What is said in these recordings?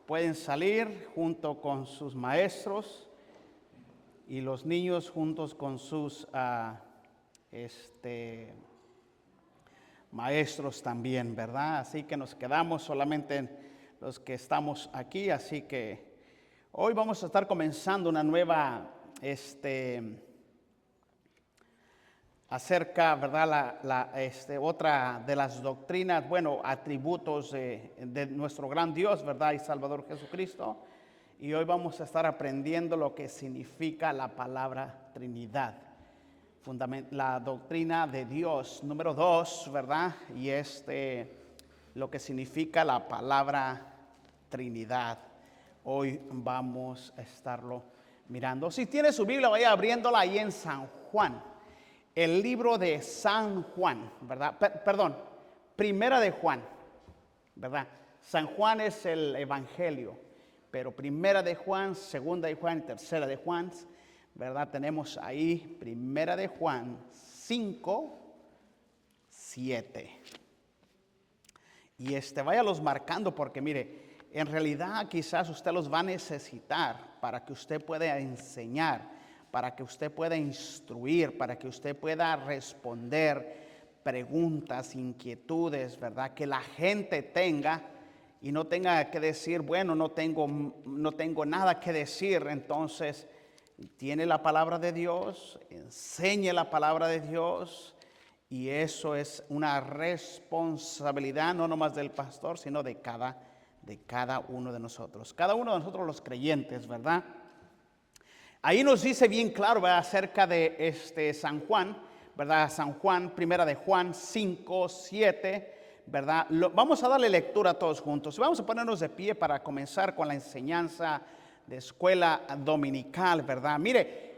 pueden salir junto con sus maestros y los niños juntos con sus maestros también, ¿verdad? Así que nos quedamos solamente los que estamos aquí, así que hoy vamos a estar comenzando una nueva, acerca, ¿verdad? Otra de las doctrinas, bueno, atributos de nuestro gran Dios, ¿verdad? Y Salvador Jesucristo. Y hoy vamos a estar aprendiendo lo que significa la palabra Trinidad. La doctrina de Dios, número 2, ¿verdad? Y lo que significa la palabra Trinidad. Hoy vamos a estarlo mirando. Si tiene su Biblia, vaya abriéndola ahí en San Juan. El libro de San Juan, ¿verdad? Perdón, Primera de Juan, ¿verdad? San Juan es el Evangelio, pero Primera de Juan, Segunda de Juan, Tercera de Juan, ¿verdad? Tenemos ahí Primera de Juan 5, 7. Y váyalos marcando porque mire, en realidad quizás usted los va a necesitar para que usted pueda enseñar, para que usted pueda instruir, para que usted pueda responder preguntas, inquietudes, ¿verdad? Que la gente tenga y no tenga que decir, bueno, no tengo nada que decir. Entonces, tiene la palabra de Dios, enseñe la palabra de Dios, y eso es una responsabilidad no nomás del pastor, sino de cada uno de nosotros. Cada uno de nosotros los creyentes, ¿verdad? Ahí nos dice bien claro, ¿verdad? Acerca de San Juan, ¿verdad? San Juan, Primera de Juan 5, 7, ¿verdad? Vamos a darle lectura a todos juntos. Vamos a ponernos de pie para comenzar con la enseñanza de escuela dominical, ¿verdad? Mire,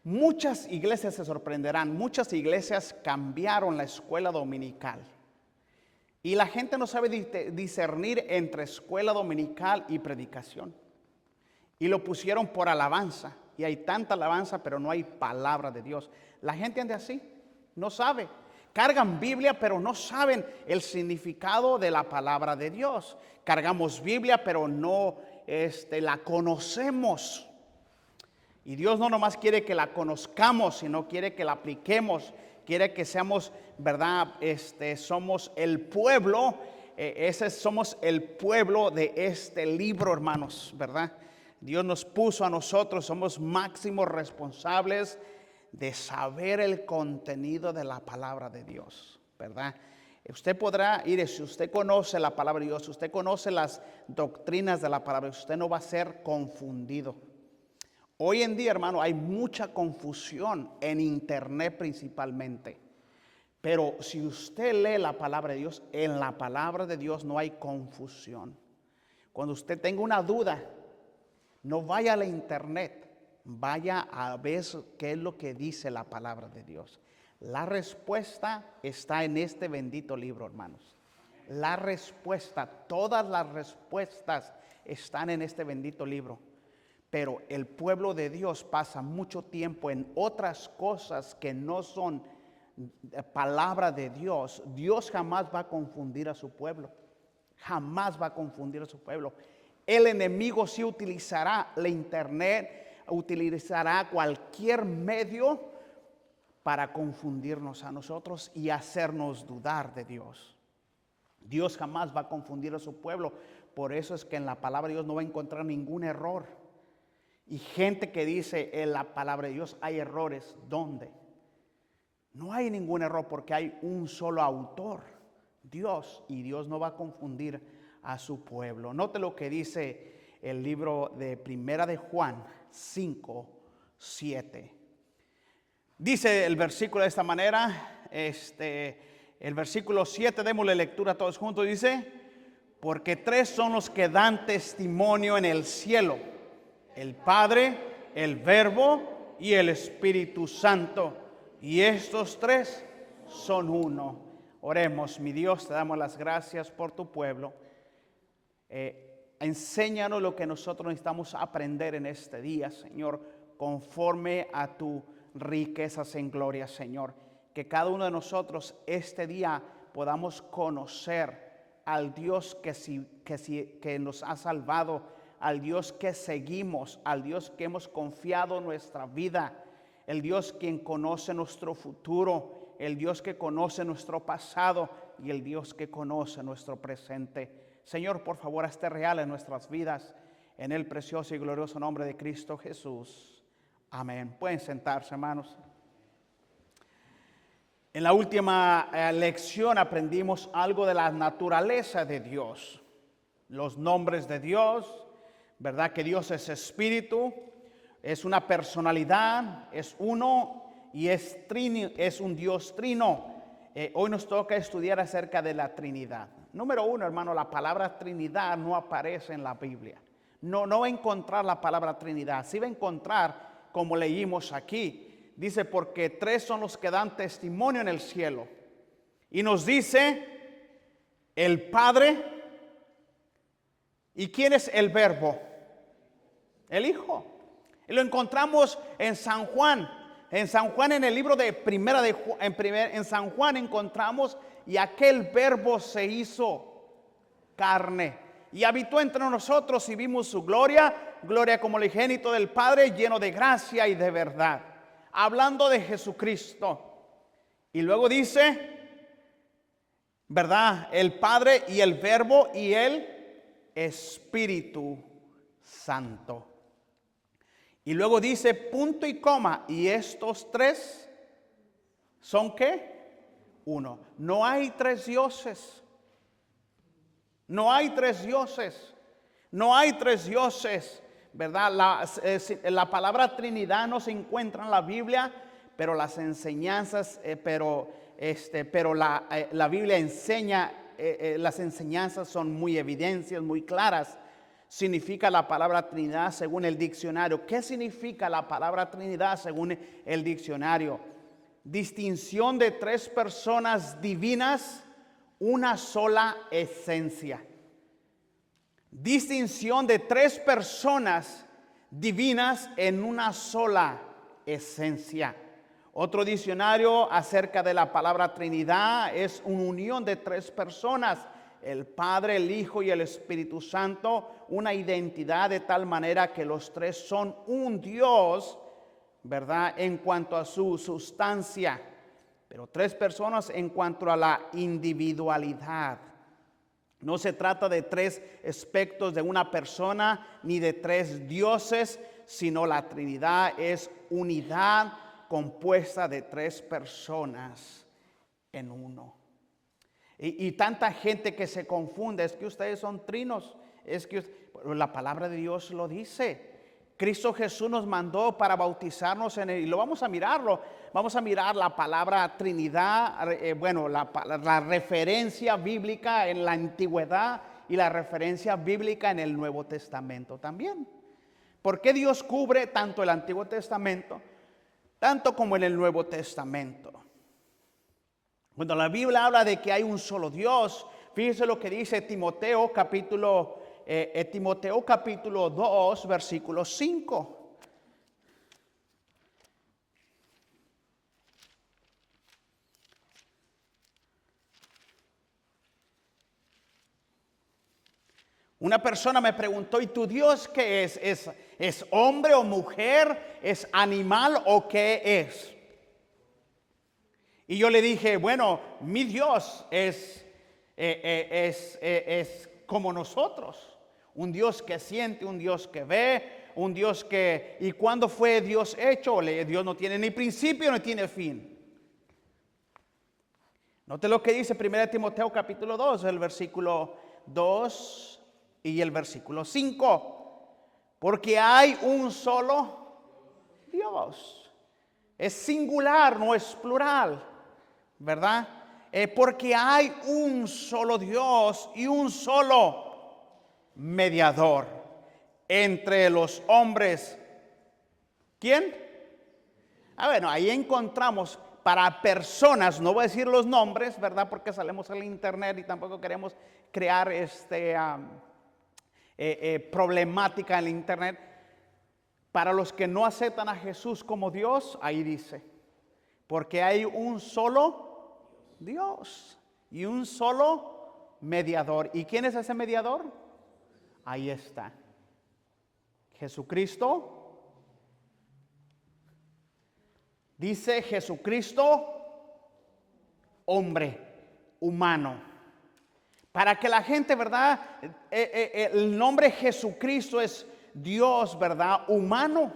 muchas iglesias se sorprenderán, muchas iglesias cambiaron la escuela dominical. Y la gente no sabe discernir entre escuela dominical y predicación. Y lo pusieron por alabanza. Y hay tanta alabanza, pero no hay palabra de Dios. La gente anda así, no sabe. Cargan Biblia, pero no saben el significado de la palabra de Dios. Cargamos Biblia, pero no la conocemos. Y Dios no nomás quiere que la conozcamos, sino quiere que la apliquemos. Quiere que seamos, ¿verdad? Somos el pueblo. Somos el pueblo de este libro, hermanos, ¿verdad? Dios nos puso a nosotros, somos máximos responsables de saber el contenido de la palabra de Dios, ¿verdad? Usted podrá ir, si usted conoce la palabra de Dios, si usted conoce las doctrinas de la palabra, usted no va a ser confundido. Hoy en día, hermano, hay mucha confusión en internet principalmente. Pero si usted lee la palabra de Dios, en la palabra de Dios no hay confusión. Cuando usted tenga una duda, no vaya a la internet, vaya a ver qué es lo que dice la palabra de Dios. La respuesta está en este bendito libro, hermanos. La respuesta, todas las respuestas están en este bendito libro. Pero el pueblo de Dios pasa mucho tiempo en otras cosas que no son palabra de Dios. Dios jamás va a confundir a su pueblo. Jamás va a confundir a su pueblo. El enemigo sí utilizará la internet, utilizará cualquier medio para confundirnos a nosotros y hacernos dudar de Dios. Dios jamás va a confundir a su pueblo. Por eso es que en la palabra de Dios no va a encontrar ningún error. Y gente que dice en la palabra de Dios hay errores. ¿Dónde? No hay ningún error porque hay un solo autor, Dios. Y Dios no va a confundir a su pueblo. Note lo que dice el libro de Primera de Juan 5, 7. Dice el versículo de esta manera, el versículo 7, démosle lectura todos juntos, dice, porque tres son los que dan testimonio en el cielo, el Padre, el Verbo y el Espíritu Santo, y estos tres son uno. Oremos, mi Dios, te damos las gracias por tu pueblo. Enséñanos lo que nosotros necesitamos aprender en este día, Señor, conforme a tu riquezas en gloria, Señor. Que cada uno de nosotros este día podamos conocer al Dios que nos ha salvado, al Dios que seguimos, al Dios que hemos confiado nuestra vida, el Dios quien conoce nuestro futuro, el Dios que conoce nuestro pasado y el Dios que conoce nuestro presente. Señor, por favor, hazte real en nuestras vidas, en el precioso y glorioso nombre de Cristo Jesús. Amén. Pueden sentarse, hermanos. En la última lección aprendimos algo de la naturaleza de Dios, los nombres de Dios, ¿verdad? Que Dios es espíritu, es una personalidad, es uno y es un Dios trino. Hoy nos toca estudiar acerca de la Trinidad. Número uno, hermano, la palabra Trinidad no aparece en la Biblia. No va a encontrar la palabra Trinidad. Sí va a encontrar, como leímos aquí. Dice, porque tres son los que dan testimonio en el cielo. Y nos dice el Padre. ¿Y quién es el Verbo? El Hijo. Y lo encontramos en San Juan. En San Juan, en el libro de Primera de Juan, en San Juan encontramos, y aquel Verbo se hizo carne y habitó entre nosotros y vimos su gloria, gloria como el unigénito del Padre, lleno de gracia y de verdad. Hablando de Jesucristo. Y luego dice, ¿verdad? El Padre y el Verbo y el Espíritu Santo. Y luego dice punto y coma, y estos tres son ¿qué? Uno. No hay tres dioses. No hay tres dioses. No hay tres dioses. ¿Verdad? La palabra Trinidad no se encuentra en la Biblia, pero las enseñanzas, la Biblia enseña, las enseñanzas son muy evidentes, muy claras. Significa la palabra Trinidad según el diccionario. ¿Qué significa la palabra Trinidad según el diccionario? Distinción de tres personas divinas, una sola esencia. Distinción de tres personas divinas en una sola esencia. Otro diccionario acerca de la palabra Trinidad es una unión de tres personas, el Padre, el Hijo y el Espíritu Santo, una identidad de tal manera que los tres son un Dios, ¿verdad? En cuanto a su sustancia, pero tres personas en cuanto a la individualidad. No se trata de tres aspectos de una persona ni de tres dioses, sino la Trinidad es unidad compuesta de tres personas en uno. Y tanta gente que se confunde, es que ustedes son trinos, es que la palabra de Dios lo dice. Cristo Jesús nos mandó para bautizarnos en él, y lo vamos a mirarlo. Vamos a mirar la palabra Trinidad, la referencia bíblica en la antigüedad y la referencia bíblica en el Nuevo Testamento también. ¿Por qué Dios cubre tanto el Antiguo Testamento, tanto como en el Nuevo Testamento? Cuando la Biblia habla de que hay un solo Dios, fíjese lo que dice Timoteo capítulo 2, versículo 5. Una persona me preguntó, ¿y tu Dios qué es? ¿Es hombre o mujer? ¿Es animal o qué es? Y yo le dije, bueno, mi Dios es como nosotros. Un Dios que siente, un Dios que ve, un Dios que... ¿Y cuándo fue Dios hecho? Dios no tiene ni principio ni tiene fin. Note lo que dice 1 Timoteo capítulo 2, el versículo 2 y el versículo 5. Porque hay un solo Dios. Es singular, no es plural, ¿verdad? Porque hay un solo Dios y un solo mediador entre los hombres. ¿Quién? Bueno, ahí encontramos para personas, no voy a decir los nombres, ¿verdad? Porque salimos al internet y tampoco queremos crear problemática en el internet. Para los que no aceptan a Jesús como Dios, ahí dice, porque hay un solo Dios y un solo mediador. ¿Y quién es ese mediador? Ahí está. Jesucristo. Dice Jesucristo, hombre, humano. Para que la gente, ¿verdad? El nombre Jesucristo es Dios, ¿verdad? Humano.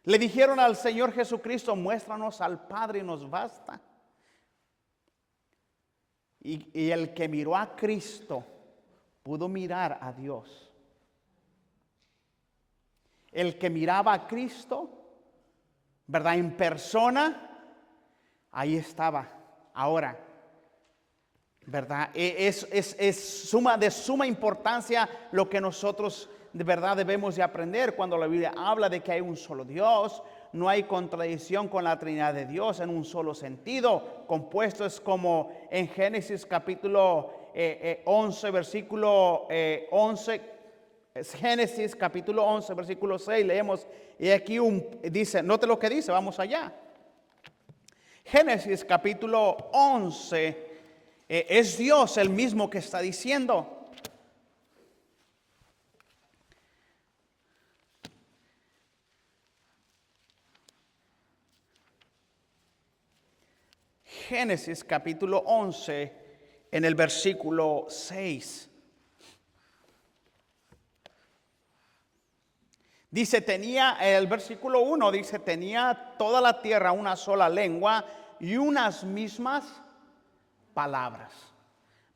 Le dijeron al Señor Jesucristo, muéstranos al Padre y nos basta. Y el que miró a Cristo pudo mirar a Dios. El que miraba a Cristo, ¿verdad? En persona, ahí estaba. Ahora, ¿verdad? Es de suma importancia lo que nosotros de verdad debemos de aprender cuando la Biblia habla de que hay un solo Dios. No hay contradicción con la Trinidad de Dios en un solo sentido. Compuestos como en Génesis capítulo 11, versículo 11. Génesis capítulo 11, versículo 6, leemos. Y aquí dice, note lo que dice, vamos allá. Génesis capítulo 11, es Dios el mismo que está diciendo. Génesis capítulo 11 en el versículo 6. Dice, el versículo 1 dice, tenía toda la tierra una sola lengua y unas mismas palabras.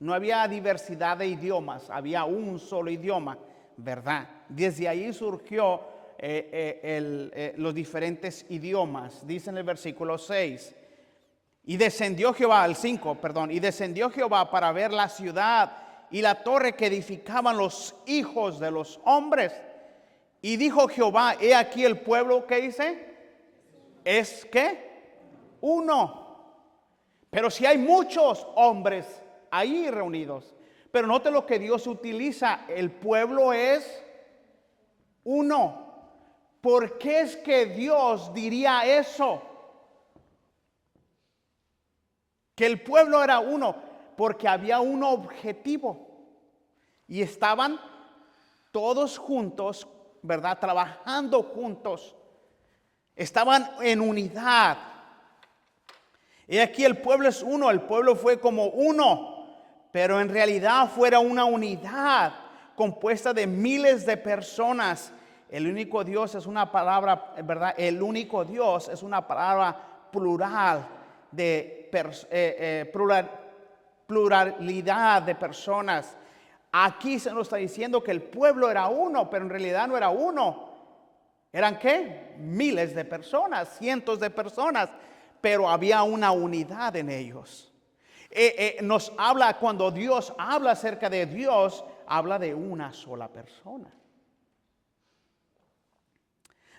No había diversidad de idiomas, había un solo idioma, ¿verdad? Desde ahí surgió los diferentes idiomas. Dice en el versículo 6. Y descendió Jehová, y descendió Jehová para ver la ciudad y la torre que edificaban los hijos de los hombres. Y dijo Jehová, he aquí el pueblo, ¿qué dice? Es que uno. Pero si hay muchos hombres ahí reunidos. Pero note lo que Dios utiliza, el pueblo es uno. ¿Por qué es que Dios diría eso? Que el pueblo era uno, porque había un objetivo. Y estaban todos juntos, ¿verdad? Trabajando juntos. Estaban en unidad. Y aquí el pueblo es uno, el pueblo fue como uno, pero en realidad fuera una unidad compuesta de miles de personas. El único Dios es una palabra, ¿verdad? El único Dios es una palabra plural de pluralidad de personas. Aquí se nos está diciendo que el pueblo era uno, pero en realidad no era uno. ¿Eran qué? Miles de personas, cientos de personas, pero había una unidad en ellos. Nos habla, cuando Dios habla acerca de Dios, habla de una sola persona.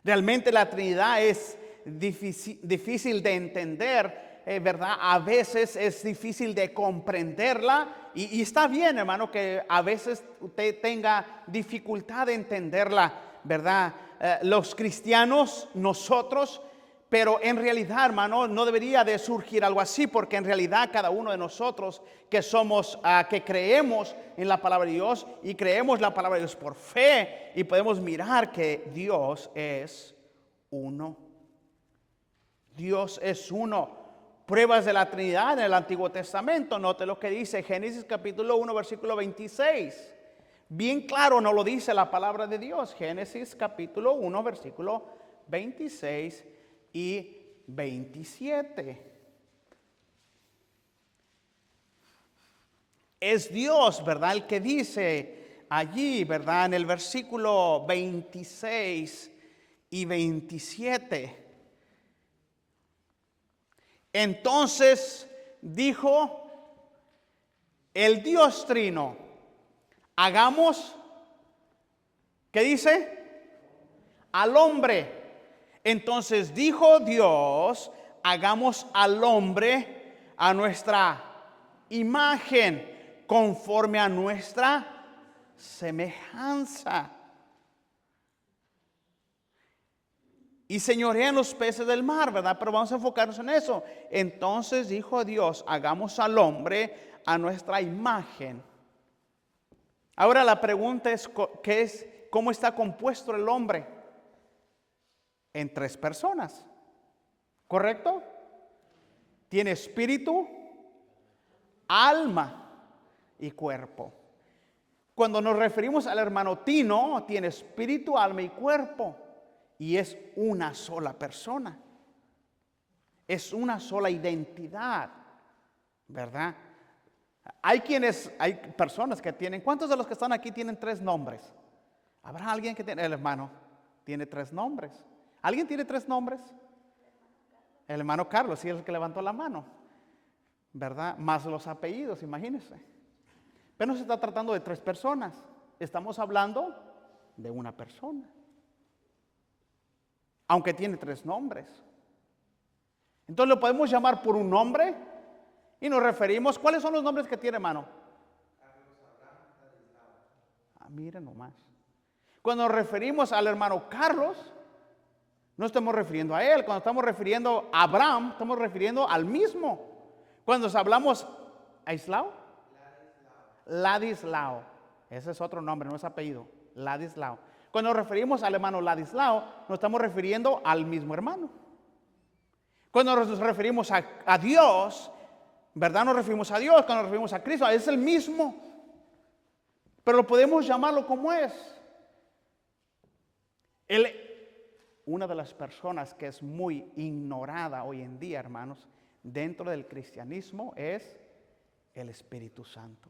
Realmente la Trinidad es difícil de entender, ¿verdad? A veces es difícil de comprenderla y está bien, hermano, que a veces usted tenga dificultad de entenderla, ¿verdad? Los cristianos, nosotros, pero en realidad, hermano, no debería de surgir algo así, porque en realidad cada uno de nosotros que somos, que creemos en la palabra de Dios y creemos la palabra de Dios por fe y podemos mirar que Dios es uno. Dios es uno. Pruebas de la Trinidad en el Antiguo Testamento. Note lo que dice Génesis capítulo 1, versículo 26. Bien claro nos lo dice la palabra de Dios. Génesis capítulo 1, versículo 26 y 27. Es Dios, ¿verdad? El que dice allí, ¿verdad? En el versículo 26 y 27. Entonces dijo el Dios Trino, hagamos, ¿qué dice? Al hombre. Entonces dijo Dios, hagamos al hombre a nuestra imagen, conforme a nuestra semejanza. Y señorean los peces del mar, ¿verdad? Pero vamos a enfocarnos en eso. Entonces dijo Dios, hagamos al hombre a nuestra imagen. Ahora la pregunta es, ¿cómo está compuesto el hombre? En 3 personas, ¿correcto? Tiene espíritu, alma y cuerpo. Cuando nos referimos al hermano Tino, tiene espíritu, alma y cuerpo. Y es una sola persona. Es una sola identidad, ¿verdad? Hay personas que tienen, ¿cuántos de los que están aquí tienen 3 nombres? ¿Habrá alguien que tiene, el hermano tiene 3 nombres? ¿Alguien tiene 3 nombres? El hermano Carlos, sí, es el que levantó la mano, ¿verdad? Más los apellidos, imagínense. Pero no se está tratando de 3 personas, estamos hablando de una persona. Aunque tiene 3 nombres. Entonces lo podemos llamar por un nombre y nos referimos, ¿cuáles son los nombres que tiene, hermano? Miren nomás. Cuando nos referimos al hermano Carlos, no estamos refiriendo a él. Cuando estamos refiriendo a Abraham, estamos refiriendo al mismo. Cuando hablamos a Islao, Ladislao. Ese es otro nombre, no es apellido. Ladislao. Cuando nos referimos al hermano Ladislao, nos estamos refiriendo al mismo hermano. Cuando nos referimos a Dios, ¿verdad? Nos referimos a Dios. Cuando nos referimos a Cristo, es el mismo. Pero podemos llamarlo como es. Una de las personas que es muy ignorada hoy en día, hermanos, dentro del cristianismo es el Espíritu Santo.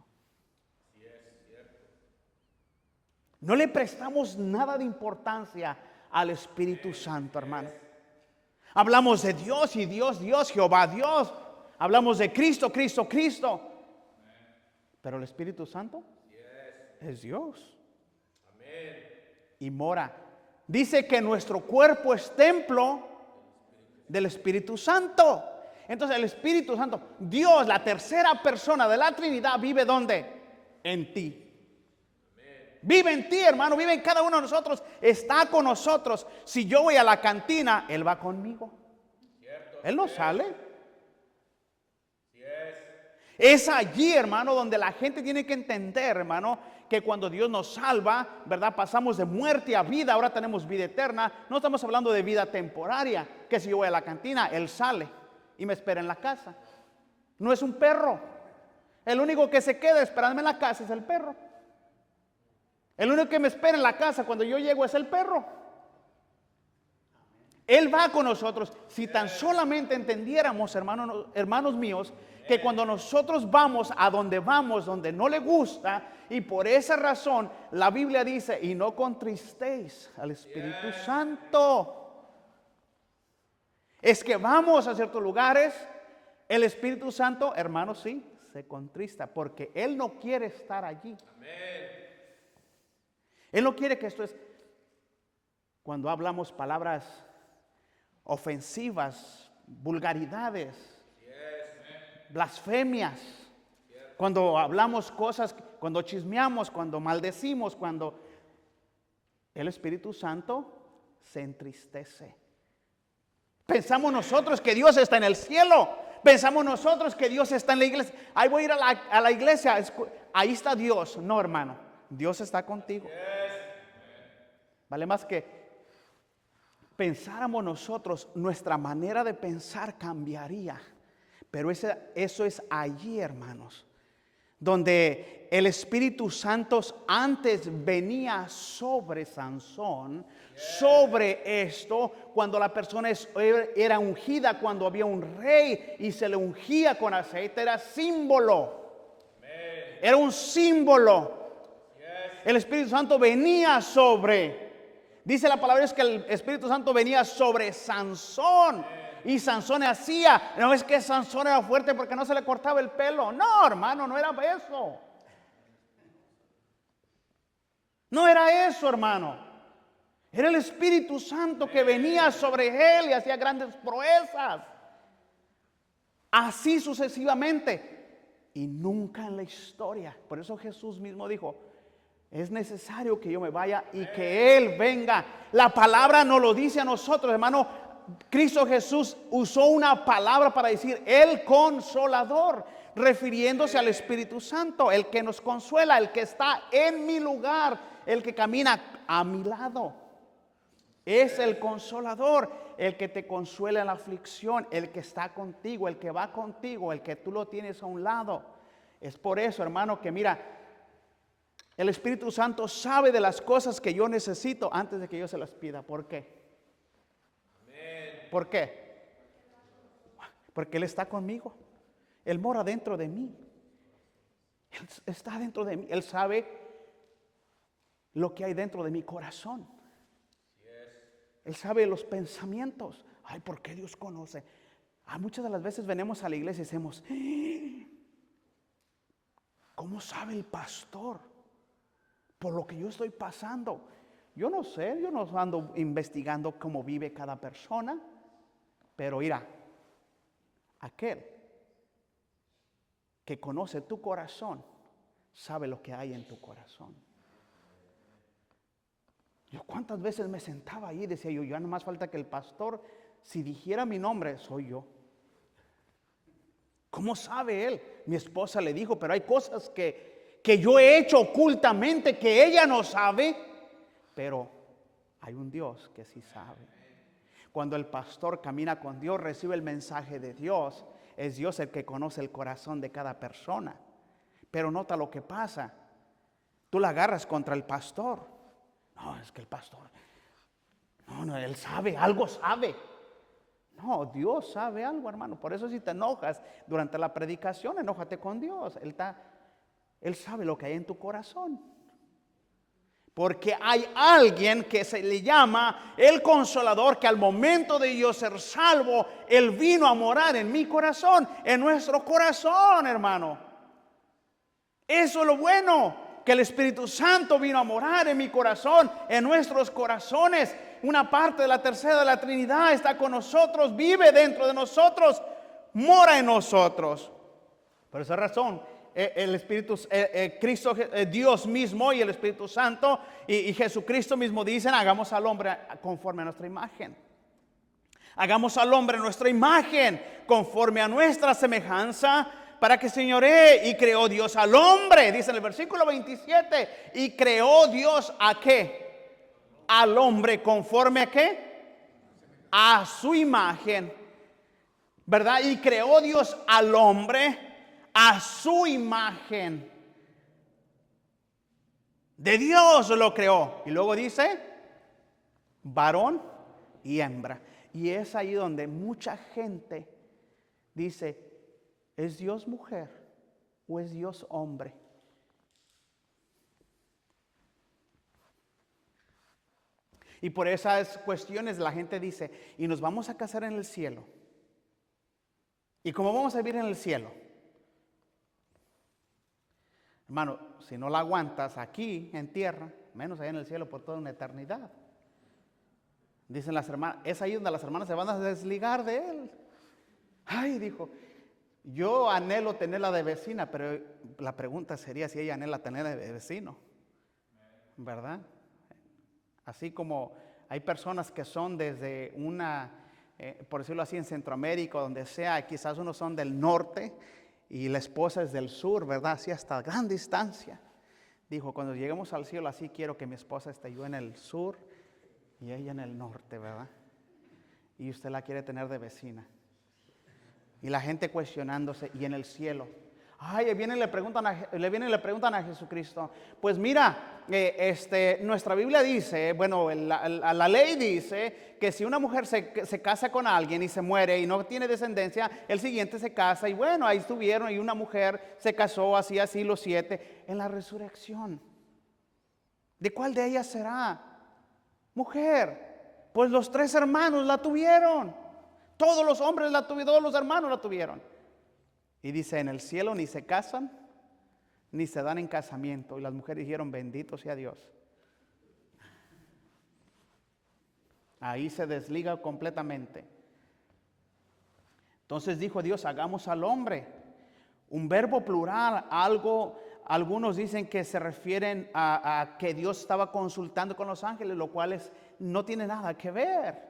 No le prestamos nada de importancia al Espíritu Santo, hermano. Hablamos de Dios y Dios, Jehová Dios. Hablamos de Cristo, Cristo. Pero el Espíritu Santo es Dios. Y mora. Dice que nuestro cuerpo es templo del Espíritu Santo. Entonces el Espíritu Santo, Dios, la tercera persona de la Trinidad, ¿vive dónde? En ti. Vive en ti, hermano, vive en cada uno de nosotros, está con nosotros. Si yo voy a la cantina, Él va conmigo. Él no sale. Es allí, hermano, donde la gente tiene que entender, hermano, que cuando Dios nos salva, ¿verdad? Pasamos de muerte a vida, ahora tenemos vida eterna. No estamos hablando de vida temporaria, que si yo voy a la cantina, Él sale y me espera en la casa. No es un perro. El único que se queda esperándome en la casa es el perro. El único que me espera en la casa cuando yo llego es el perro. Él va con nosotros. Si tan solamente entendiéramos, hermanos míos, que cuando nosotros vamos, donde no le gusta, y por esa razón la Biblia dice, y no contristéis al Espíritu Santo. Es que vamos a ciertos lugares, el Espíritu Santo, hermanos, sí, se contrista, porque Él no quiere estar allí. Él no quiere que esto es, cuando hablamos palabras ofensivas, vulgaridades, blasfemias, cuando hablamos cosas, cuando chismeamos, cuando maldecimos, cuando el Espíritu Santo se entristece. Pensamos nosotros que Dios está en el cielo, pensamos nosotros que Dios está en la iglesia. Ahí voy a ir a la iglesia, ahí está Dios. No, hermano, Dios está contigo. Vale más que pensáramos nosotros, nuestra manera de pensar cambiaría. Pero eso es allí, hermanos, donde el Espíritu Santo antes venía sobre Sansón, sobre esto, cuando la persona era ungida, cuando había un rey y se le ungía con aceite, era símbolo. Era un símbolo. El Espíritu Santo venía sobre. Dice la palabra es que el Espíritu Santo venía sobre Sansón. Y Sansón hacía. No es que Sansón era fuerte porque no se le cortaba el pelo. No, hermano, no era eso. No era eso, hermano. Era el Espíritu Santo que venía sobre él y hacía grandes proezas. Así sucesivamente. Y nunca en la historia. Por eso Jesús mismo dijo: es necesario que yo me vaya y que Él venga. La palabra nos lo dice a nosotros, hermano. Cristo Jesús usó una palabra para decir el Consolador. refiriéndose al Espíritu Santo, el que nos consuela, el que está en mi lugar, el que camina a mi lado. Es el consolador, el que te consuela en la aflicción, el que está contigo, el que va contigo, el que tú lo tienes a un lado. Es por eso, hermano, que mira, el Espíritu Santo sabe de las cosas que yo necesito antes de que yo se las pida. ¿Por qué? ¿Por qué? Porque Él está conmigo. Él mora dentro de mí. Él está dentro de mí. Él sabe lo que hay dentro de mi corazón. Él sabe los pensamientos. Ay, ¿por qué Dios conoce? Muchas de las veces venimos a la iglesia y decimos, ¿cómo sabe el pastor por lo que yo estoy pasando? Yo no sé, yo no ando investigando cómo vive cada persona, pero mira, aquel que conoce tu corazón sabe lo que hay en tu corazón. Yo cuántas veces me sentaba ahí y decía yo, ya no más falta que el pastor, si dijera mi nombre, soy yo. ¿Cómo sabe él? Mi esposa le dijo, pero hay cosas que yo he hecho ocultamente que ella no sabe, pero hay un Dios que sí sabe. Cuando el pastor camina con Dios, recibe el mensaje de Dios, es Dios el que conoce el corazón de cada persona. Pero nota lo que pasa. Tú la agarras contra el pastor. No, es que el pastor, no, él sabe, algo sabe. No, Dios sabe algo, hermano. Por eso si te enojas durante la predicación, enójate con Dios. Él sabe lo que hay en tu corazón. Porque hay alguien que se le llama el Consolador, que al momento de yo ser salvo, Él vino a morar en mi corazón, en nuestro corazón, hermano. Eso es lo bueno, que el Espíritu Santo vino a morar en mi corazón, en nuestros corazones. Una parte de la tercera de la Trinidad está con nosotros, vive dentro de nosotros, mora en nosotros. Por esa razón, el Espíritu, Cristo, Dios mismo y el Espíritu Santo y Jesucristo mismo dicen, hagamos al hombre conforme a nuestra imagen. Hagamos al hombre nuestra imagen, conforme a nuestra semejanza, para que señoree. Y creó Dios al hombre, dice en el versículo 27, y creó Dios ¿a qué? Al hombre, conforme ¿a qué? A su imagen, ¿verdad? Y creó Dios al hombre a su imagen. De Dios lo creó. Y luego dice, varón y hembra. Y es ahí donde mucha gente dice, ¿es Dios mujer o es Dios hombre? Y por esas cuestiones la gente dice, y nos vamos a casar en el cielo. ¿Y cómo vamos a vivir en el cielo? Hermano, si no la aguantas aquí en tierra, menos allá en el cielo por toda una eternidad. Dicen las hermanas, es ahí donde las hermanas se van a desligar de él. Ay, dijo, yo anhelo tenerla de vecina, pero la pregunta sería si ella anhela tenerla de vecino, ¿verdad? Así como hay personas que son desde una, por decirlo así, en Centroamérica, donde sea, quizás unos son del norte y la esposa es del sur, ¿verdad? Así hasta gran distancia. Dijo, cuando lleguemos al cielo, así quiero que mi esposa esté yo en el sur y ella en el norte, ¿verdad? Y usted la quiere tener de vecina. Y la gente cuestionándose, y en el cielo. Ay, vienen y le preguntan a Jesucristo. Pues mira, nuestra Biblia dice, bueno, la ley dice que si una mujer se casa con alguien y se muere y no tiene descendencia, el siguiente se casa. Y bueno, ahí estuvieron y una mujer se casó así los 7 en la resurrección. ¿De cuál de ellas será? Mujer. Pues los 3 hermanos la tuvieron. Todos los hombres la tuvieron, todos los hermanos la tuvieron. Y dice, en el cielo ni se casan, ni se dan en casamiento. Y las mujeres dijeron, bendito sea Dios. Ahí se desliga completamente. Entonces dijo Dios, hagamos al hombre. Un verbo plural, algo, algunos dicen que se refieren a que Dios estaba consultando con los ángeles, lo cual no tiene nada que ver.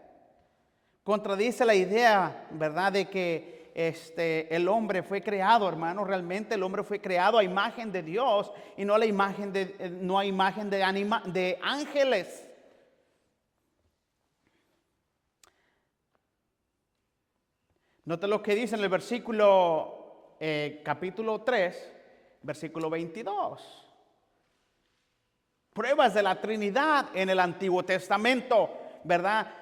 Contradice la idea, ¿verdad?, de que el hombre fue creado, hermano. Realmente el hombre fue creado a imagen de Dios y no a imagen de ángeles. Note lo que dice en el versículo capítulo 3, versículo 22. Pruebas de la Trinidad en el Antiguo Testamento, ¿verdad?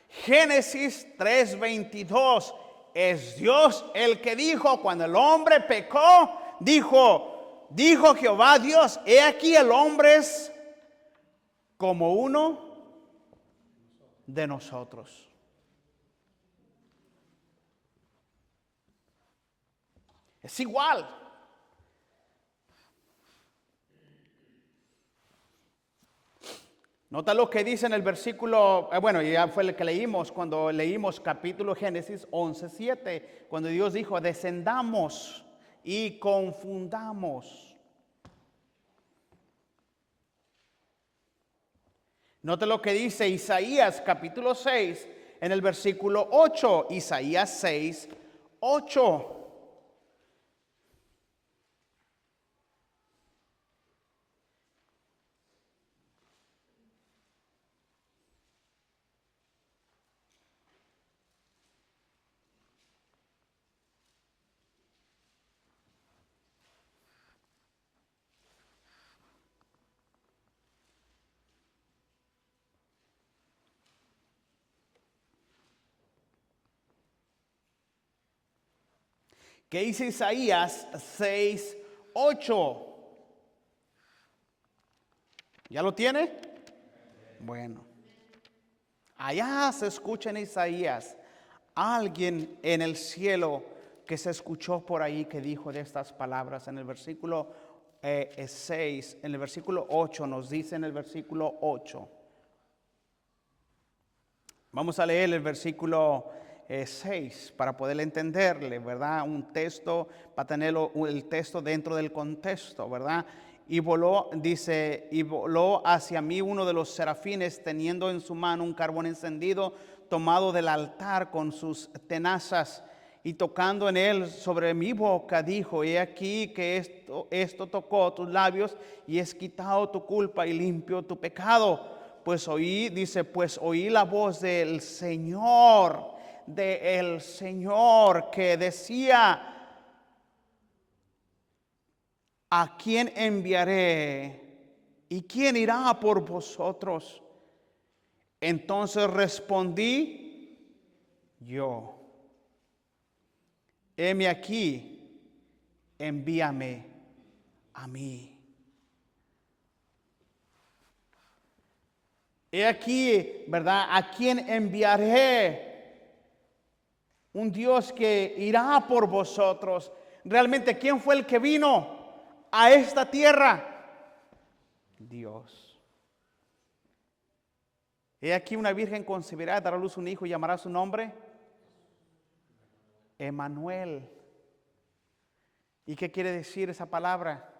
Génesis 3:22. Es Dios el que dijo, cuando el hombre pecó, dijo Jehová Dios, he aquí el hombre es como uno de nosotros. Es igual. Nota lo que dice en el versículo, bueno, ya fue el que leímos cuando leímos capítulo Génesis 11:7, cuando Dios dijo, descendamos y confundamos. Nota lo que dice Isaías capítulo 6, en el versículo 8, Isaías 6:8. ¿Qué dice Isaías 6:8? ¿Ya lo tiene? Bueno. Allá se escucha en Isaías alguien en el cielo que se escuchó por ahí que dijo de estas palabras. En el versículo 6, en el versículo 8 nos dice en el versículo 8. Vamos a leer el versículo 6 para poder entenderle, ¿verdad? Un texto, para tenerlo el texto dentro del contexto, ¿verdad? Y voló, dice, y voló hacia mí uno de los serafines teniendo en su mano un carbón encendido tomado del altar con sus tenazas y tocando en él sobre mi boca dijo, he aquí que esto tocó tus labios y es quitado tu culpa y limpio tu pecado. Pues oí, dice, pues oí la voz del Señor que decía, ¿a quién enviaré? ¿Y quién irá por vosotros? Entonces respondí yo, heme aquí, envíame a mí. He aquí, ¿verdad? ¿A quién enviaré? Un Dios que irá por vosotros. Realmente, ¿quién fue el que vino a esta tierra? Dios. He aquí una virgen concebirá, dará a luz un hijo y llamará su nombre Emmanuel. ¿Y qué quiere decir esa palabra?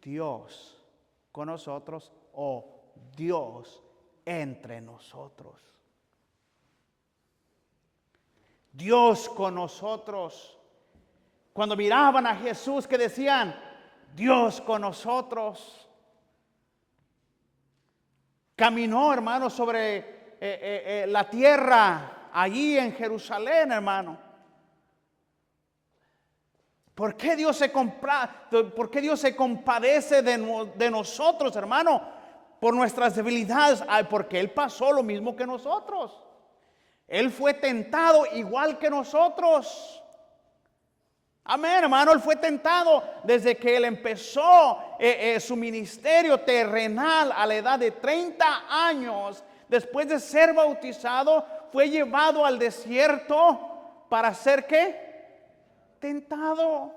Dios con nosotros o Dios entre nosotros. Dios con nosotros. Cuando miraban a Jesús que decían, Dios con nosotros. Caminó, hermano, sobre la tierra, allí en Jerusalén, hermano. ¿Por qué Dios se compadece de nosotros, hermano? Por nuestras debilidades. Ay, porque Él pasó lo mismo que nosotros. Él fue tentado igual que nosotros. Amén, hermano. Él fue tentado desde que Él empezó su ministerio terrenal a la edad de 30 años. Después de ser bautizado, fue llevado al desierto para ser ¿qué? Tentado.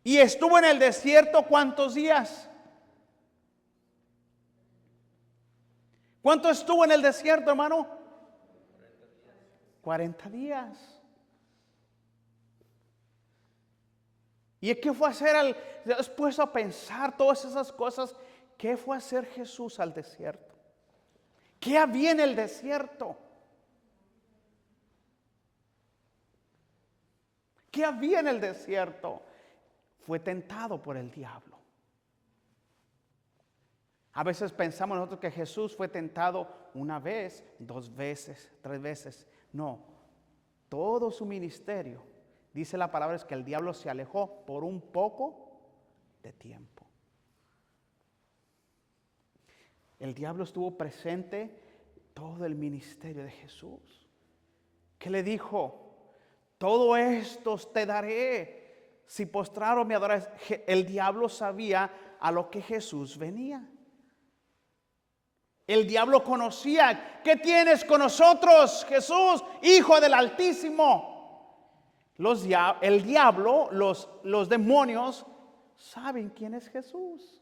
Y estuvo en el desierto ¿cuántos días? ¿Cuánto estuvo en el desierto, hermano? 40 días. ¿Y qué fue a hacer? ¿Has puesto a pensar todas esas cosas? ¿Qué fue a hacer Jesús al desierto? ¿Qué había en el desierto? ¿Qué había en el desierto? Fue tentado por el diablo. A veces pensamos nosotros que Jesús fue tentado una vez, 2 veces, 3 veces. No, todo su ministerio, dice la palabra, es que el diablo se alejó por un poco de tiempo. El diablo estuvo presente todo el ministerio de Jesús. ¿Qué le dijo? Todo esto te daré si postraro me adoras. El diablo sabía a lo que Jesús venía. El diablo conocía. ¿Qué tienes con nosotros, Jesús, Hijo del Altísimo? El diablo, los demonios, saben quién es Jesús.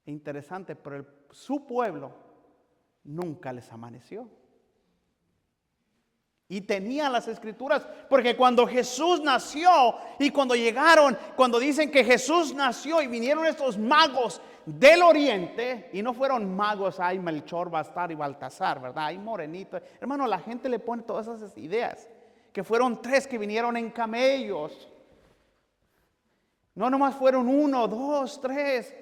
Interesante, pero su pueblo nunca les amaneció. Y tenían las escrituras, porque cuando Jesús nació y cuando llegaron, cuando dicen que Jesús nació y vinieron estos magos del oriente, y no fueron magos, ay, Melchor, Bastar y Baltasar, ¿verdad? Ay, morenito. Hermano, la gente le pone todas esas ideas, que fueron 3 que vinieron en camellos. No nomás fueron 1, 2, 3.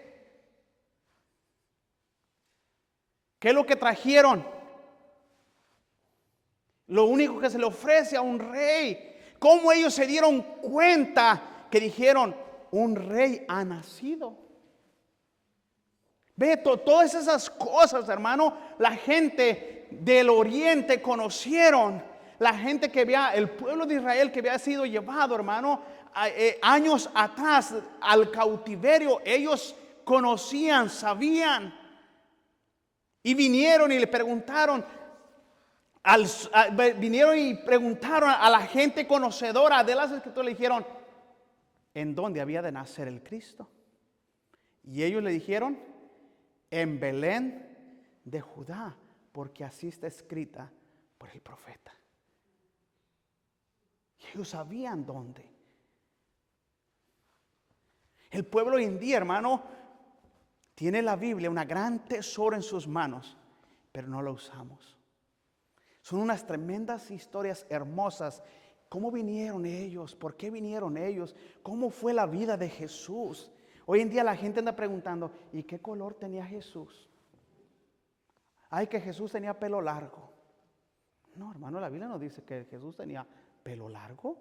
¿Qué es lo que trajeron? Lo único que se le ofrece a un rey. ¿Cómo ellos se dieron cuenta que dijeron, un rey ha nacido? Ve, todas esas cosas, hermano, la gente del oriente conocieron. La gente que había, el pueblo de Israel que había sido llevado, hermano, años atrás al cautiverio, ellos conocían, sabían. Y vinieron y le preguntaron, vinieron y preguntaron a la gente conocedora de las escrituras, le dijeron, ¿en dónde había de nacer el Cristo? Y ellos le dijeron, en Belén de Judá, porque así está escrita por el profeta. Y ellos sabían dónde. El pueblo hoy en día, hermano, tiene la Biblia, una gran tesoro en sus manos, pero no la usamos. Son unas tremendas historias hermosas. ¿Cómo vinieron ellos? ¿Por qué vinieron ellos? ¿Cómo fue la vida de Jesús? Hoy en día la gente anda preguntando, ¿y qué color tenía Jesús? Ay, que Jesús tenía pelo largo. No, hermano, la Biblia no dice que Jesús tenía pelo largo.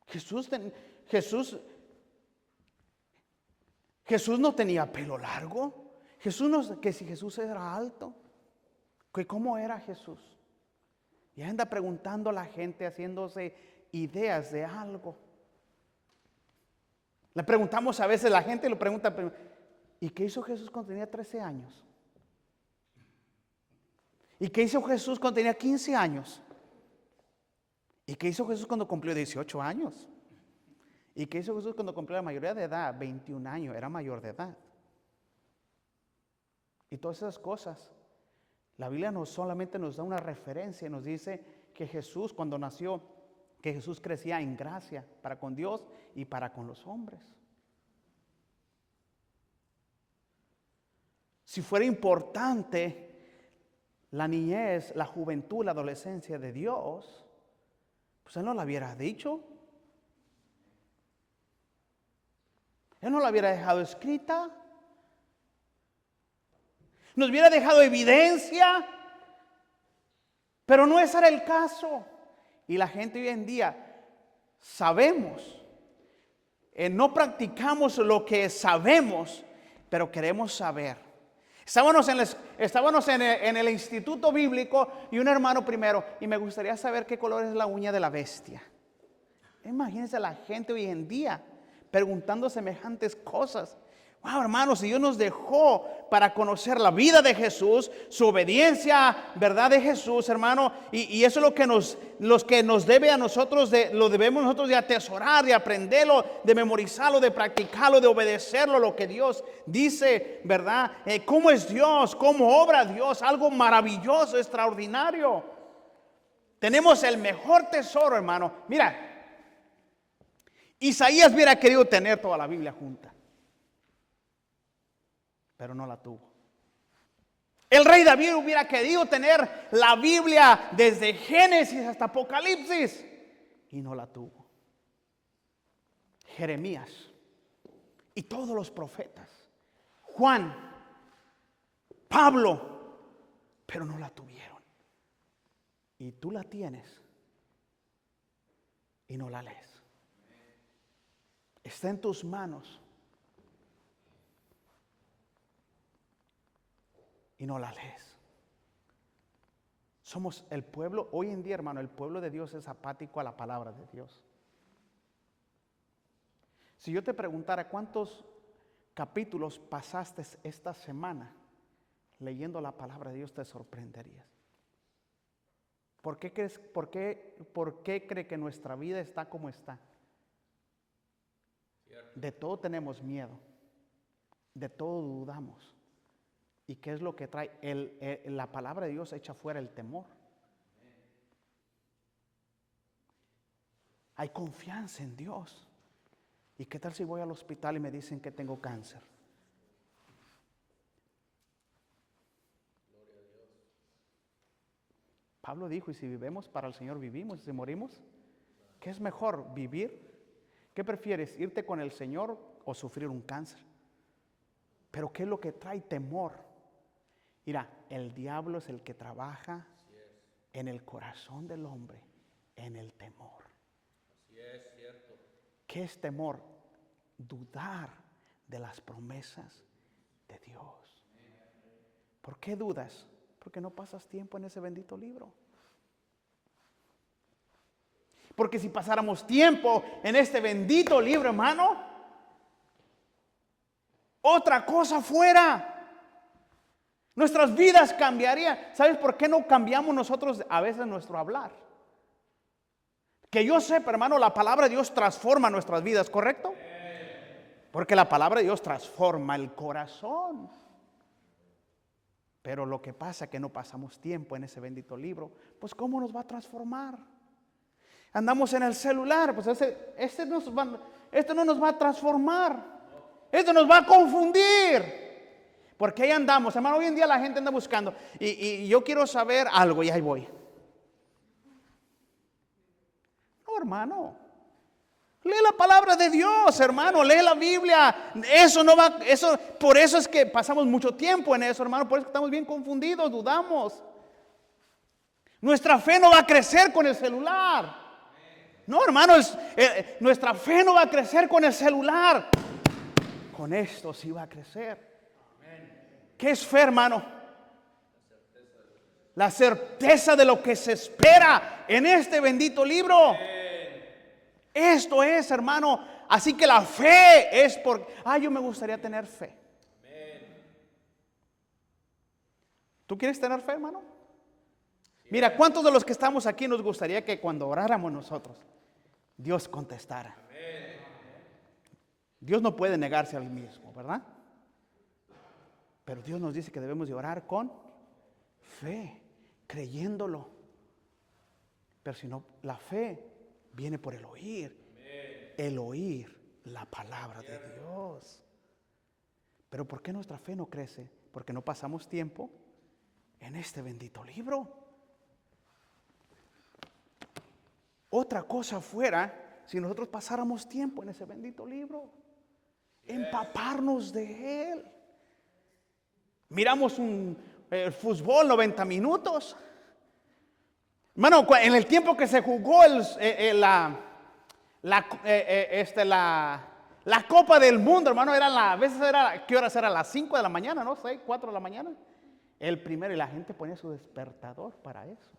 Jesús no tenía pelo largo. Que si Jesús era alto, que cómo era Jesús. Y anda preguntando a la gente, haciéndose ideas de algo. Le preguntamos a veces, la gente lo pregunta, ¿y qué hizo Jesús cuando tenía 13 años? ¿Y qué hizo Jesús cuando tenía 15 años? ¿Y qué hizo Jesús cuando cumplió 18 años? ¿Y qué hizo Jesús cuando cumplió la mayoría de edad? 21 años, era mayor de edad. Y todas esas cosas, la Biblia no solamente nos da una referencia, nos dice que Jesús cuando nació, que Jesús crecía en gracia para con Dios y para con los hombres. Si fuera importante la niñez, la juventud, la adolescencia de Dios, pues Él no la hubiera dicho. Él no la hubiera dejado escrita. Nos hubiera dejado evidencia, pero no ese era el caso. Y la gente hoy en día sabemos, no practicamos lo que sabemos, pero queremos saber. Estábamos en el instituto bíblico y un hermano primero, y me gustaría saber qué color es la uña de la bestia. Imagínense la gente hoy en día preguntando semejantes cosas. Wow, hermanos, Dios nos dejó para conocer la vida de Jesús, su obediencia, verdad de Jesús, hermano, y eso es lo que nos debe a nosotros, lo debemos nosotros de atesorar, de aprenderlo, de memorizarlo, de practicarlo, de obedecerlo, lo que Dios dice, verdad, cómo es Dios, cómo obra Dios, algo maravilloso, extraordinario. Tenemos el mejor tesoro, hermano. Mira, Isaías hubiera querido tener toda la Biblia junta, pero no la tuvo. El rey David hubiera querido tener la Biblia desde Génesis hasta Apocalipsis y no la tuvo. Jeremías y todos los profetas, Juan, Pablo, pero no la tuvieron. Y tú la tienes y no la lees. Está en tus manos y no la lees. Somos el pueblo, hoy en día, hermano, el pueblo de Dios es apático a la palabra de Dios. Si yo te preguntara cuántos capítulos pasaste esta semana leyendo la palabra de Dios, te sorprenderías. ¿Por qué cree que nuestra vida está como está? De todo tenemos miedo, de todo dudamos. ¿Y qué es lo que trae? La palabra de Dios echa fuera el temor. Hay confianza en Dios. ¿Y qué tal si voy al hospital y me dicen que tengo cáncer? Pablo dijo, y si vivimos para el Señor vivimos, y si morimos, ¿qué es mejor vivir? ¿Qué prefieres, irte con el Señor o sufrir un cáncer? Pero ¿qué es lo que trae temor? Mira, el diablo es el que trabaja en el corazón del hombre, en el temor. Así es, cierto. ¿Qué es temor? Dudar de las promesas de Dios. ¿Por qué dudas? Porque no pasas tiempo en ese bendito libro. Porque si pasáramos tiempo en este bendito libro, hermano, otra cosa fuera. Nuestras vidas cambiarían. ¿Sabes por qué no cambiamos nosotros a veces nuestro hablar? Que yo sepa, hermano, la palabra de Dios transforma nuestras vidas, ¿correcto? Porque la palabra de Dios transforma el corazón. Pero lo que pasa es que no pasamos tiempo en ese bendito libro. Pues ¿cómo nos va a transformar? Andamos en el celular, pues este no nos va a transformar. Esto nos va a confundir. Porque ahí andamos, hermano, hoy en día la gente anda buscando. Y yo quiero saber algo y ahí voy. No, hermano. Lee la palabra de Dios, hermano, lee la Biblia. Por eso es que pasamos mucho tiempo en eso, hermano. Por eso estamos bien confundidos, dudamos. Nuestra fe no va a crecer con el celular. No, hermano, nuestra fe no va a crecer con el celular. Con esto sí va a crecer. ¿Qué es fe, hermano? La certeza de lo que se espera en este bendito libro. Esto es, hermano. Así que la fe es yo me gustaría tener fe. ¿Tú quieres tener fe, hermano? Mira, ¿cuántos de los que estamos aquí nos gustaría que cuando oráramos nosotros, Dios contestara? Dios no puede negarse a él mismo, ¿verdad? Pero Dios nos dice que debemos de orar con fe, creyéndolo. Pero si no, la fe viene por el oír la palabra de Dios. Pero ¿por qué nuestra fe no crece? Porque no pasamos tiempo en este bendito libro. Otra cosa fuera si nosotros pasáramos tiempo en ese bendito libro, empaparnos de él. Miramos el fútbol 90 minutos. Hermano, en el tiempo que se jugó la Copa del Mundo, hermano, ¿qué horas era? Las 5 de la mañana, ¿no? 6, 4 de la mañana. El primero, y la gente ponía su despertador para eso.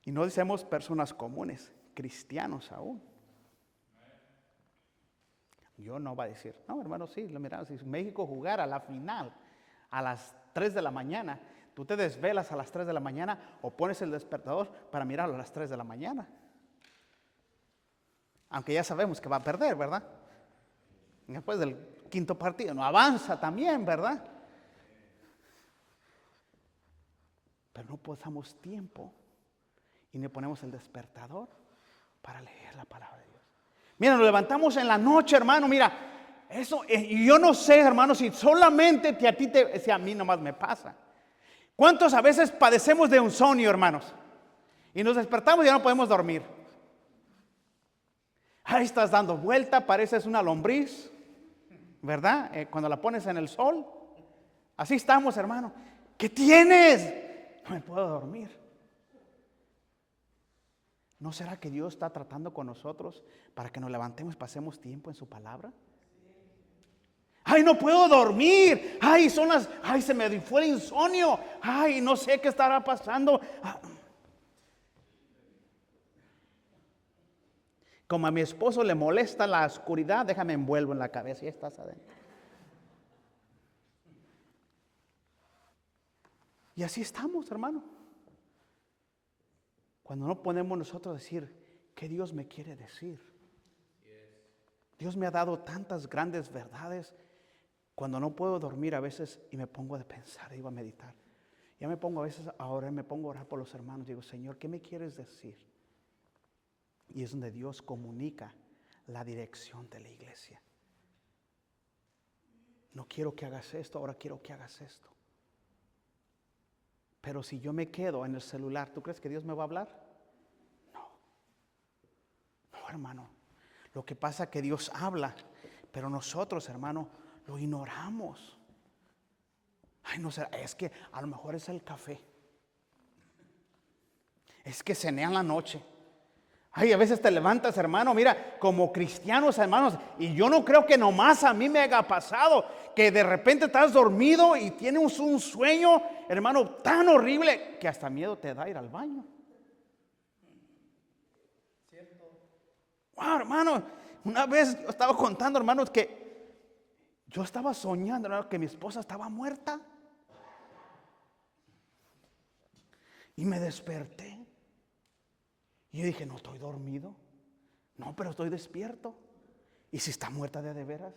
Y no decimos personas comunes, cristianos aún. Yo no va a decir, no, hermano, sí, mira, si México jugara la final a las 3 de la mañana, tú te desvelas a las 3 de la mañana o pones el despertador para mirarlo a las 3 de la mañana. Aunque ya sabemos que va a perder, ¿verdad? Después del quinto partido, no avanza también, ¿verdad? Pero no pasamos tiempo y le ponemos el despertador para leer la palabra de Dios. Mira, nos levantamos en la noche, hermano, mira, Eso, y yo no sé, hermanos, si solamente si a mí nomás me pasa. ¿Cuántos a veces padecemos de insomnio, hermanos? Y nos despertamos y ya no podemos dormir. Ahí estás dando vuelta, pareces una lombriz, ¿verdad? Cuando la pones en el sol. Así estamos, hermano. ¿Qué tienes? No me puedo dormir. ¿No será que Dios está tratando con nosotros para que nos levantemos y pasemos tiempo en su palabra? Ay, no puedo dormir. Ay, se me fue el insomnio. Ay, no sé qué estará pasando. Como a mi esposo le molesta la oscuridad, déjame envuelvo en la cabeza y estás adentro. Y así estamos, hermano. Cuando no ponemos nosotros a decir, ¿qué Dios me quiere decir? Dios me ha dado tantas grandes verdades. Cuando no puedo dormir a veces y me pongo a pensar, digo a meditar. Ya me pongo a veces a orar, me pongo a orar por los hermanos. Digo, Señor, ¿qué me quieres decir? Y es donde Dios comunica la dirección de la iglesia. No quiero que hagas esto, ahora quiero que hagas esto. Pero si yo me quedo en el celular, ¿tú crees que Dios me va a hablar? No. No, hermano. Lo que pasa es que Dios habla, pero nosotros, hermano, lo ignoramos. Ay, no sé, es que a lo mejor es el café. Es que cené en la noche. Ay, a veces te levantas, hermano, mira, como cristianos, hermanos, y yo no creo que nomás a mí me haya pasado, que de repente estás dormido y tienes un sueño, hermano, tan horrible, que hasta miedo te da ir al baño. ¿Cierto? Wow, hermano, una vez yo estaba contando, hermanos, que yo estaba soñando, hermano, que mi esposa estaba muerta. Y me desperté. Y yo dije, no estoy dormido. No, pero estoy despierto. ¿Y si está muerta de veras?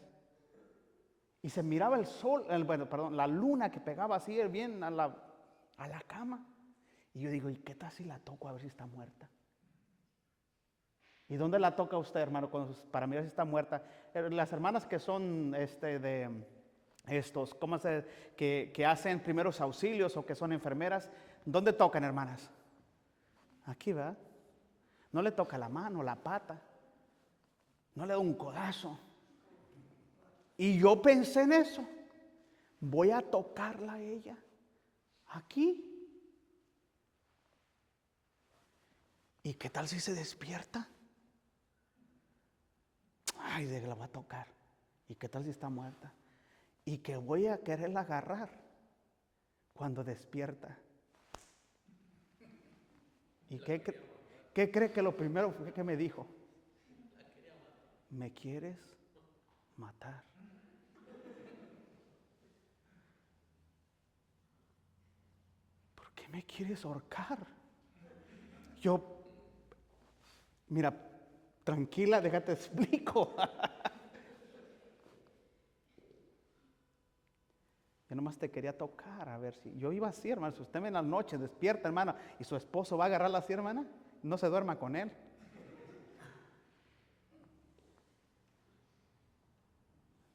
Y se miraba el sol, la luna que pegaba así bien a la cama. Y yo digo, ¿y qué tal si la toco a ver si está muerta? ¿Y dónde la toca usted, hermano, para mirar si está muerta? Las hermanas que son que hacen primeros auxilios o que son enfermeras, ¿dónde tocan, hermanas? Aquí, ¿verdad? No le toca la mano, la pata. No le da un codazo. Y yo pensé en eso. Voy a tocarla a ella. Aquí. ¿Y qué tal si se despierta? Ay, de que la va a tocar. ¿Y qué tal si está muerta? Y que voy a quererla agarrar cuando despierta. ¿Y qué cree que lo primero fue que me dijo? ¿Me quieres matar? ¿Por qué me quieres ahorcar? Yo, mira, tranquila, déjate explico. Yo nomás te quería tocar, a ver si. Yo iba así, hermano. Si usted en la noche despierta, hermana, y su esposo va a agarrarla así, hermana, no se duerma con él.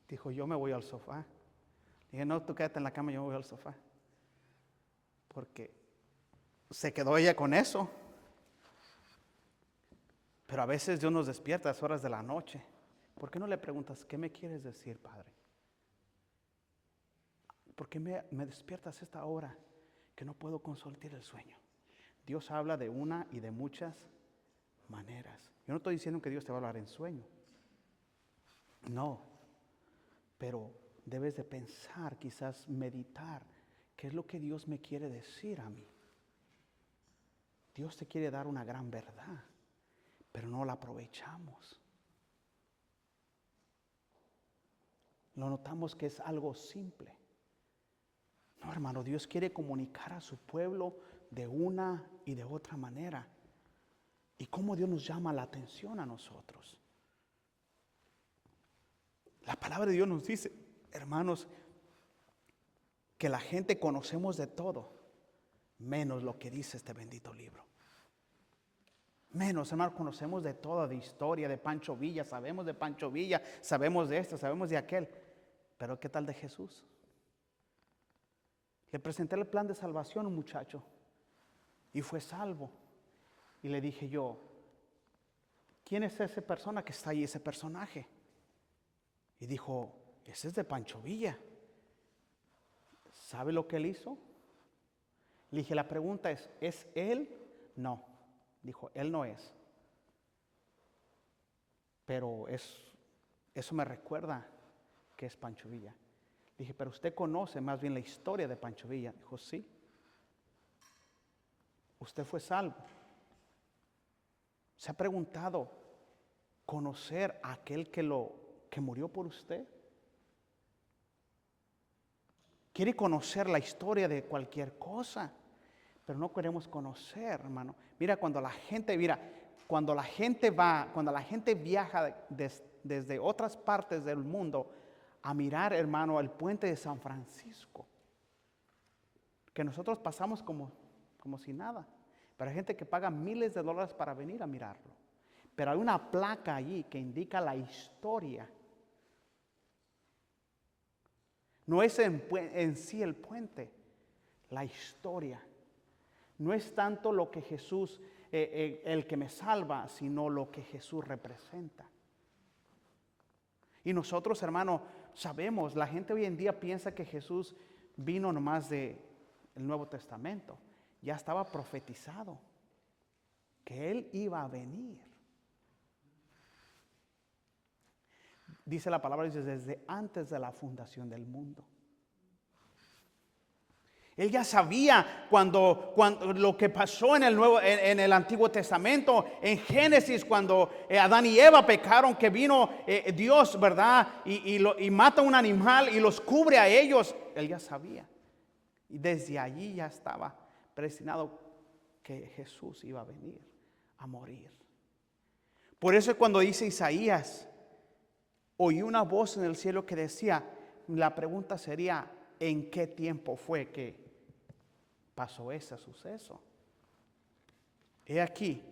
Dijo, yo me voy al sofá. Dije, no, tú quédate en la cama, yo me voy al sofá. Porque se quedó ella con eso. Pero a veces Dios nos despierta a las horas de la noche. ¿Por qué no le preguntas, qué me quieres decir, Padre? ¿Por qué me despiertas a esta hora que no puedo consoltar el sueño? Dios habla de una y de muchas maneras. Yo no estoy diciendo que Dios te va a hablar en sueño. No. Pero debes de pensar, quizás meditar, ¿qué es lo que Dios me quiere decir a mí? Dios te quiere dar una gran verdad, pero no la aprovechamos. Lo notamos que es algo simple. No, hermano, Dios quiere comunicar a su pueblo de una y de otra manera. ¿Y cómo Dios nos llama la atención a nosotros? La palabra de Dios nos dice, hermanos, que la gente conocemos de todo, menos lo que dice este bendito libro. Menos, hermano, conocemos de toda de historia, de Pancho Villa, sabemos de Pancho Villa, sabemos de esto, sabemos de aquel. Pero ¿qué tal de Jesús? Le presenté el plan de salvación a un muchacho y fue salvo. Y le dije yo, ¿quién es esa persona que está ahí, ese personaje? Y dijo, ese es de Pancho Villa. ¿Sabe lo que él hizo? Le dije, la pregunta ¿es él? No. Dijo, él no es. Pero eso me recuerda que es Pancho Villa. Dije, pero usted conoce más bien la historia de Pancho Villa. Dijo, sí. Usted fue salvo. ¿Se ha preguntado conocer a aquel que murió por usted? Quiere conocer la historia de cualquier cosa, pero no queremos conocer, hermano. Mira, cuando la gente viaja desde otras partes del mundo a mirar, hermano, el puente de San Francisco, que nosotros pasamos como si nada, pero hay gente que paga miles de dólares para venir a mirarlo. Pero hay una placa allí que indica la historia. No es en sí el puente, la historia. No es tanto lo que Jesús, el que me salva, sino lo que Jesús representa. Y nosotros, hermano, sabemos, la gente hoy en día piensa que Jesús vino nomás del Nuevo Testamento. Ya estaba profetizado que Él iba a venir. Dice la palabra, dice, desde antes de la fundación del mundo. Él ya sabía cuando lo que pasó en el Antiguo Testamento, en Génesis, cuando Adán y Eva pecaron, que vino Dios, ¿verdad? Y mata un animal y los cubre a ellos. Él ya sabía. Y desde allí ya estaba predestinado que Jesús iba a venir a morir. Por eso cuando dice Isaías, oí una voz en el cielo que decía, la pregunta sería, ¿en qué tiempo fue que pasó ese suceso? He aquí,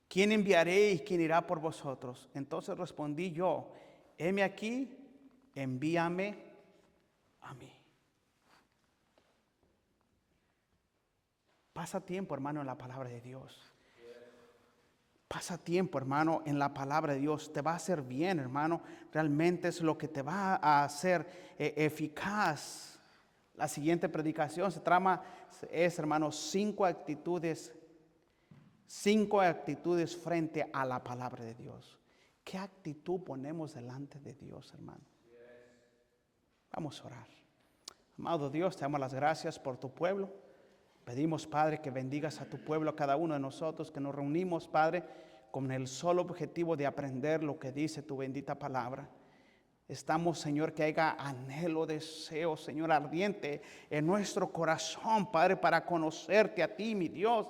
¿quién enviaré y quién irá por vosotros? Entonces respondí yo, heme aquí, envíame a mí. Pasa tiempo, hermano, en la palabra de Dios. Pasa tiempo, hermano, en la palabra de Dios. Te va a hacer bien, hermano. Realmente es lo que te va a hacer eficaz. La siguiente predicación es, hermano, 5 actitudes frente a la palabra de Dios. ¿Qué actitud ponemos delante de Dios, hermano? Vamos a orar. Amado Dios, te damos las gracias por tu pueblo. Pedimos, Padre, que bendigas a tu pueblo, a cada uno de nosotros, que nos reunimos, Padre, con el solo objetivo de aprender lo que dice tu bendita palabra. Estamos, Señor, que haya anhelo, deseo, Señor, ardiente en nuestro corazón, Padre, para conocerte a ti, mi Dios,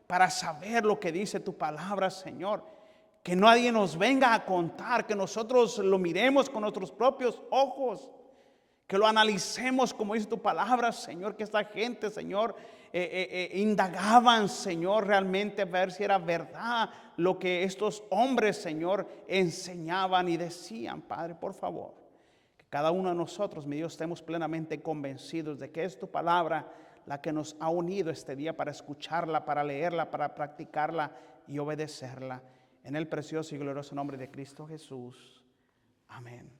para saber lo que dice tu palabra, Señor. Que nadie nos venga a contar, que nosotros lo miremos con nuestros propios ojos, que lo analicemos como dice tu palabra, Señor, que esta gente, Señor, indagaban, Señor, realmente a ver si era verdad lo que estos hombres, Señor, enseñaban y decían. Padre, por favor, que cada uno de nosotros, mi Dios, estemos plenamente convencidos de que es tu palabra la que nos ha unido este día para escucharla, para leerla, para practicarla y obedecerla. En el precioso y glorioso nombre de Cristo Jesús. Amén.